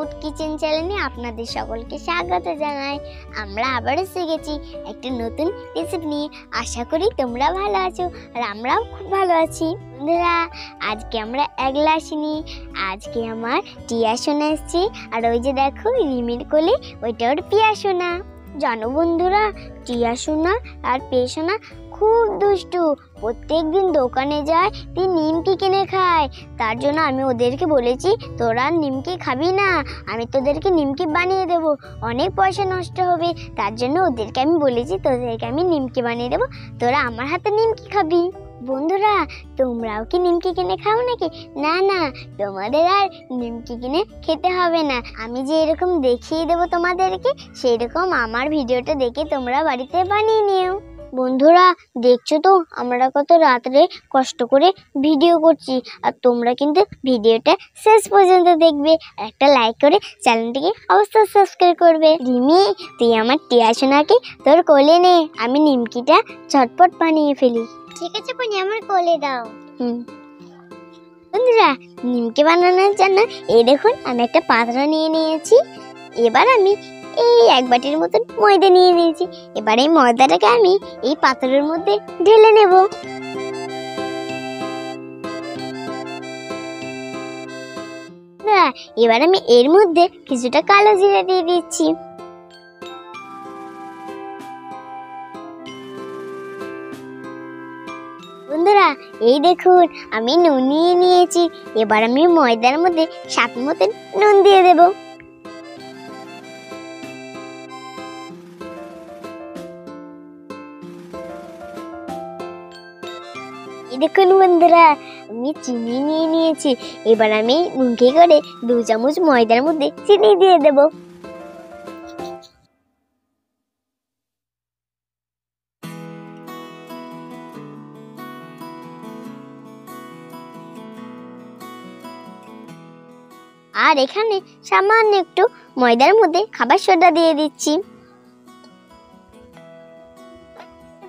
Food kitchen চ্যানেলে আপনাদের সকলকে স্বাগত জানাই। আমরা আবারও এসে গেছি একটা নতুন রেসিপি নিয়ে। আশা করি তোমরা ভালো আছো আর আমরাও খুব ভালো আছি। বন্ধুরা, আজকে আমরা এক গ্লাস নিই। আজকে আমার টিয়া সোনা এসছে, আর ওই যে দেখো রিমির কোলে ওইটা ওর পিয়া সোনা। জানো বন্ধুরা, টিয়া সোনা আর পেয়ে সোনা খুব দুষ্টু। প্রত্যেক দিন দোকানে যায়, তুই নিমকি কিনে খায়। তার জন্য আমি ওদেরকে বলেছি, তোরা নিমকি খাবি না, আমি তোদেরকে নিমকি বানিয়ে দেবো, অনেক পয়সা নষ্ট হবে। তার জন্য ওদেরকে আমি বলেছি, তোদেরকে আমি নিমকি বানিয়ে দেবো, তোরা আমার হাতে নিমকি খাবি। বন্ধুরা, তোমরাও কি নিমকি কিনে খাও নাকি? না না, তোমাদের আর নিমকি কিনে খেতে হবে না। আমি যে এরকম দেখিয়ে দেবো তোমাদেরকে, সেই রকম আমার ভিডিওটা দেখে তোমরা বাড়িতে বানিয়ে নিও। বন্ধুরা, দেখছো তো আমরা কত রাত্রে কষ্ট করে ভিডিও করছি, আর তোমরা কিন্তু ভিডিওটা শেষ পর্যন্ত দেখবে। একটা লাইক করে চ্যানেলটিকে অবশ্যই সাবস্ক্রাইব করবে। রিমি, তুই আমার টিয়া সোনাকে তোর কোলে নে, আমি নিমকিটা ঝটপট বানিয়ে ফেলি। ঠিক আছে পনি, আমার কোলে দাও। বন্ধুরা, নিমকি বানানোর জন্য এই দেখুন আমি একটা পাত্র নিয়ে নিয়েছি। এবার আমি এই এক বাটির মতন ময়দা নিয়ে নিয়েছি। এবার এই ময়দাটাকে আমি এই পাত্রের মধ্যে ঢেলে নেব। এবার আমি এর মধ্যে কিছুটা কালো জিরা দিয়ে দিচ্ছি। বন্ধুরা, এই দেখুন আমি নুন নিয়ে নিয়েছি। এবার আমি ময়দার মধ্যে স্বাদ মতন নুন দিয়ে দেব। দেখুন বন্ধুরা, আমি চিনি নিয়ে নিয়েছি। এবার আমি মুখে করে 2 চামচ ময়দার মধ্যে চিনি দিয়ে দেব। আর এখানে সামান্য একটু ময়দার মধ্যে খাবার সোডা দিয়ে দিচ্ছি।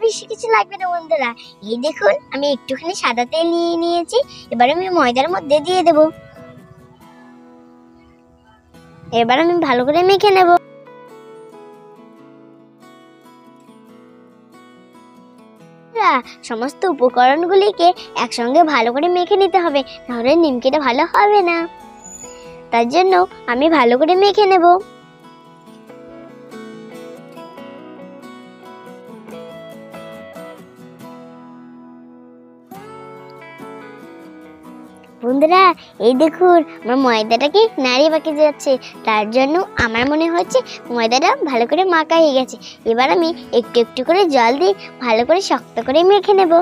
বেশি কিছু লাগবে না বন্ধুরা। এই দেখুন আমি একটুখানি সাদা তেল নিয়ে নিয়েছি। এবার আমি ময়দার মধ্যে দিয়ে দেব। এবার আমি ভালো করে মেখে নেব। সমস্ত উপকরণগুলিকে একসঙ্গে ভালো করে মেখে নিতে হবে, নাহলে নিমকিটা ভালো হবে না। তার জন্য আমি ভালো করে মেখে নেব। বন্ধুরা, এই দেখুন আমার ময়দাটাকে নাড়িয়ে বাকি যাচ্ছে। তার জন্য আমার মনে হচ্ছে ময়দাটা ভালো করে মাখা হয়ে গেছে। এবার আমি একটু একটু করে জল দিয়ে ভালো করে শক্ত করে মেখে নেব।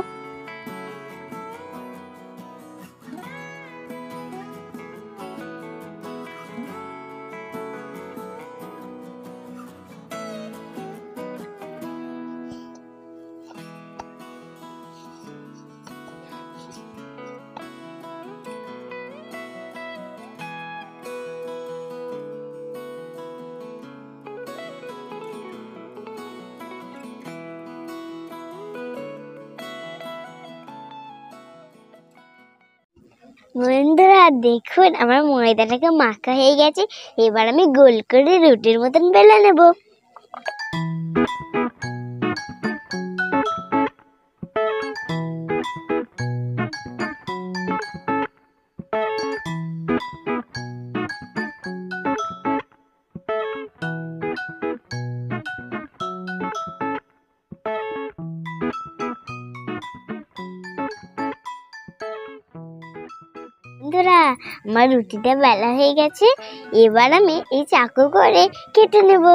বন্ধুরা, দেখুন আমার ময়দাটাকে মাখা হয়ে গেছে। এবার আমি গোল করে রুটির মতন বেলে নেব। বন্ধুরা, আমার রুটিটা বেলা হয়ে গেছে। এবার আমি এই চাকু করে কেটে নেব।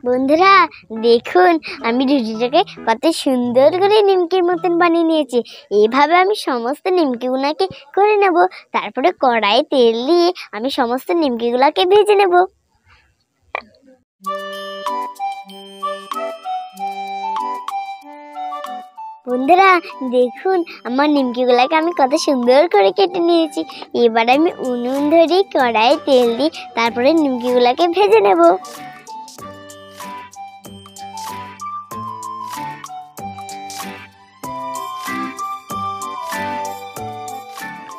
বন্ধুরা, দেখুন আমি রুটিটাকে কত সুন্দর করে নিমকির মতন বানিয়ে নিয়েছি। এইভাবে আমি সমস্ত নিমকিগুলোকে করে নেব। তারপরে কড়াইয়ে তেল দিয়ে আমি সমস্ত নিমকিগুলোকে ভেজে নেব। বন্ধুরা দেখুন আমার নিমকিগুলোকে আমি কত সুন্দর করে কেটে নিয়েছি। এবার আমি উনুন ধরি, কড়াই তেল দিই, তারপরে নিমকিগুলোকে ভেজে নেব।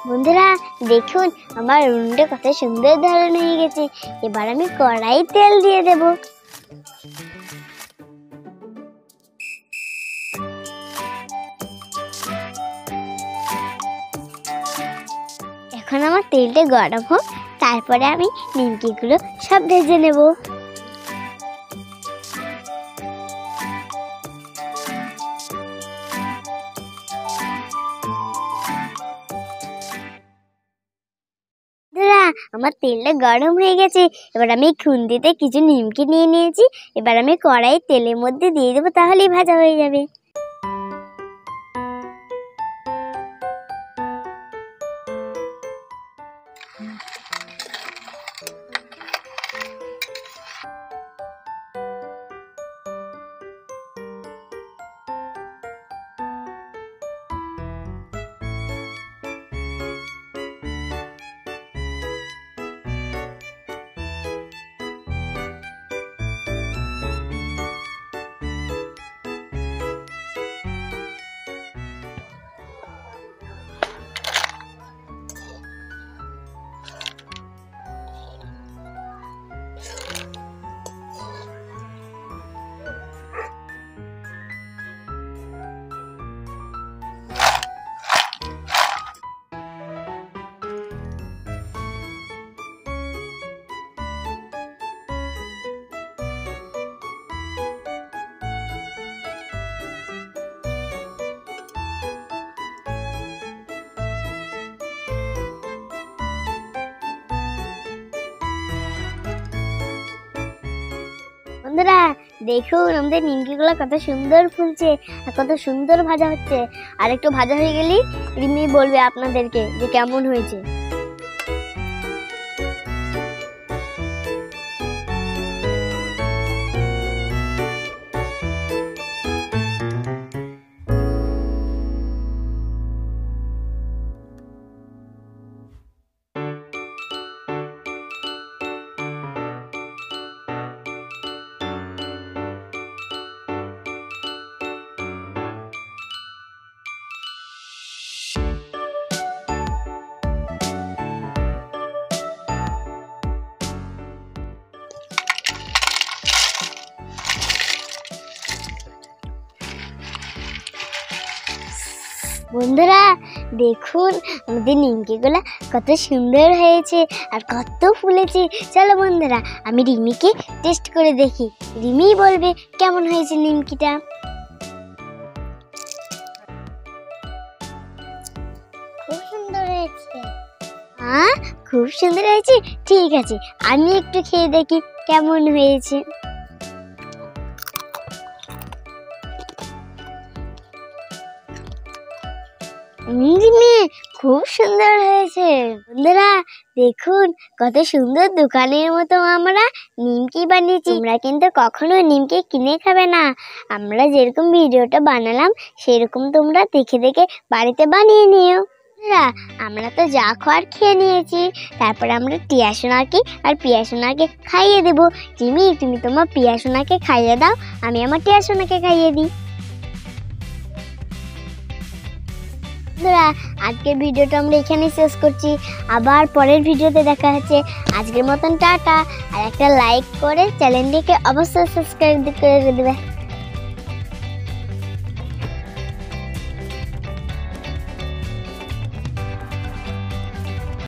বন্ধুরা দেখুন আমার উনুনটা কত সুন্দর ধরানো হয়ে গেছে। এবার আমি কড়াই তেল দিয়ে দেব। এখন আমার তেলটা গরম হোক, তারপরে আমি নিমকিগুলো সব ভেজে নেব। আমার তেলটা গরম হয়ে গেছে। এবার আমি খুন্তিতে কিছু নিমকি নিয়ে নিয়েছি। এবার আমি কড়াই তেলের মধ্যে দিয়ে দেবো, তাহলেই ভাজা হয়ে যাবে। বন্ধুরা দেখুন আমাদের নিমকিগুলো কত সুন্দর ফুলছে আর কত সুন্দর ভাজা হচ্ছে। আর একটু ভাজা হয়ে গেলেই রিমি বলবে আপনাদেরকে যে কেমন হয়েছে। বন্ধুরা দেখুন আমাদের নিমকিগুলো কত সুন্দর হয়েছে আর কত ফুলেছে। চলো বন্ধুরা আমি রিমিকে টেস্ট করে দেখি, রিমি বলবে কেমন হয়েছে নিমকিটা। খুব সুন্দর হয়েছে। হ্যাঁ খুব সুন্দর হয়েছে, ঠিক আছে আমি একটু খেয়ে দেখি কেমন হয়েছে। খুব সুন্দর হয়েছে। বন্ধুরা দেখুন কত সুন্দর দোকানের মতো আমরা নিমকি বানিয়েছি। তোমরা কিন্তু কখনো নিমকি কিনে খাবে না। আমরা যেরকম ভিডিওটা বানালাম সেরকম তোমরা দেখে দেখে বাড়িতে বানিয়ে নিও। আমরা তো যা খাওয়ার খেয়ে নিয়েছি, তারপর আমরা টিয়াশোনাকে আর পিয়াশোনাকে খাইয়ে দেবো। জিমি তুমি তোমার পিয়াশোনাকে খাইয়ে দাও, আমি আমার টিয়াশোনাকে খাইয়ে দিই। বন্ধুরা আজকের ভিডিওটা আমরা এখানেই শেষ করছি। আবার পরের ভিডিওতে দেখা হচ্ছে। আজকের মতন টাটা। আর একটা লাইক করে চ্যানেলটিকে অবশ্যই সাবস্ক্রাইব করে দেবে।